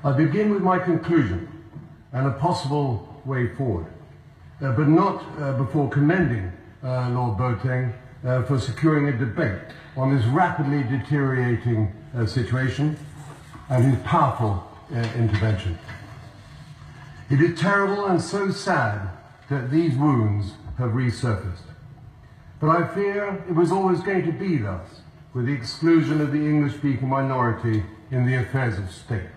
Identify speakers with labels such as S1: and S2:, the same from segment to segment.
S1: I begin with my conclusion and a possible way forward, but not before commending Lord Boateng for securing a debate on this rapidly deteriorating situation and his powerful intervention. It is terrible and so sad that these wounds have resurfaced. But I fear it was always going to be thus, with the exclusion of the English-speaking minority in the affairs of state.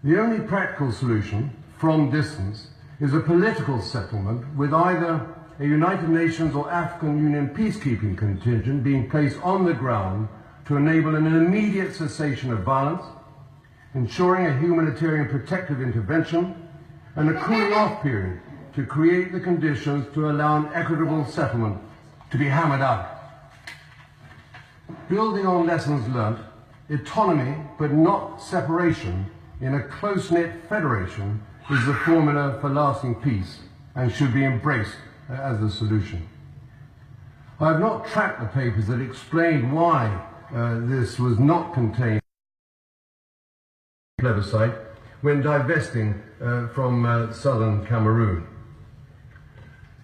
S1: The only practical solution, from distance, is a political settlement with either a United Nations or African Union peacekeeping contingent being placed on the ground to enable an immediate cessation of violence, ensuring a humanitarian protective intervention, and a cooling off period to create the conditions to allow an equitable settlement to be hammered out. Building on lessons learnt, autonomy but not separation in a close-knit federation is the formula for lasting peace and should be embraced as the solution. I have not tracked the papers that explained why this was not contained in the plebiscite when divesting from southern Cameroon.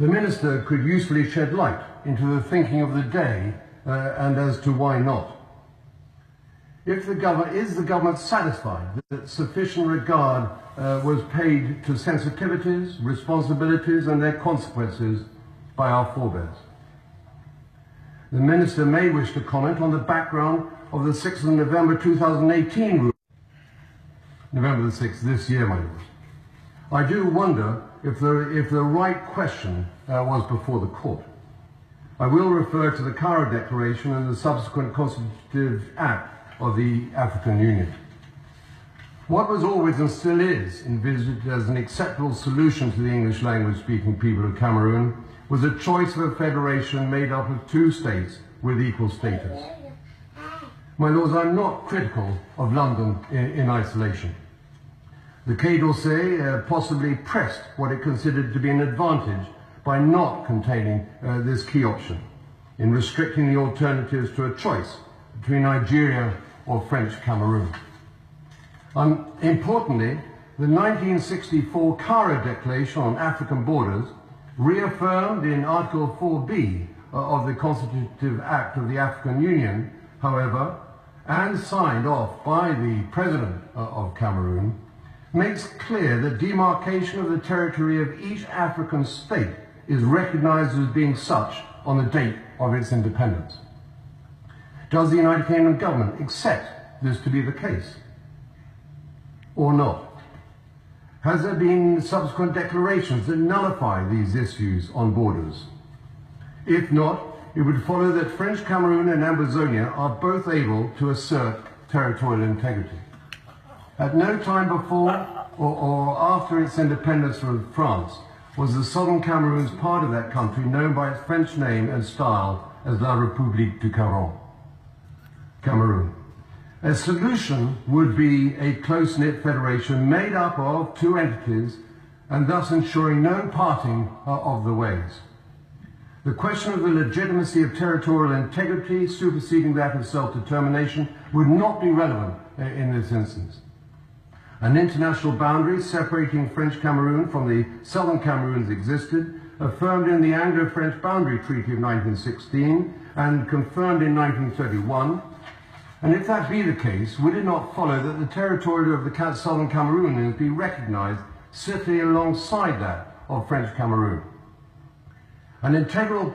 S1: The Minister could usefully shed light into the thinking of the day and as to why not. Is the government satisfied that sufficient regard was paid to sensitivities, responsibilities and their consequences by our forebears? The Minister may wish to comment on the background of the 6th of November 2018 rule. November the 6th this year, my lord. I do wonder if the right question was before the court. I will refer to the Cairo Declaration and the subsequent Constitutive Act of the African Union. What was always and still is envisaged as an acceptable solution to the English language speaking people of Cameroon was a choice of a federation made up of two states with equal status. My lords, I'm not critical of London in isolation. The Quai d'Orsay possibly pressed what it considered to be an advantage by not containing this key option in restricting the alternatives to a choice between Nigeria or French Cameroon. Importantly, the 1964 Cairo Declaration on African Borders, reaffirmed in Article 4B of the Constitutive Act of the African Union, however, and signed off by the President of Cameroon, makes clear that demarcation of the territory of each African state is recognized as being such on the date of its independence. Does the United Kingdom government accept this to be the case? Or not? Has there been subsequent declarations that nullify these issues on borders? If not, it would follow that French Cameroon and Ambazonia are both able to assert territorial integrity. At no time before or after its independence from France was the southern Cameroon's part of that country known by its French name and style as La République du Cameroon. A solution would be a close-knit federation made up of two entities and thus ensuring no parting of the ways. The question of the legitimacy of territorial integrity superseding that of self-determination would not be relevant in this instance. An international boundary separating French Cameroon from the southern Cameroons existed, affirmed in the Anglo-French Boundary Treaty of 1916 and confirmed in 1931. And if that be the case, would it not follow that the territory of the southern Cameroonians be recognized sitting alongside that of French Cameroon? An integral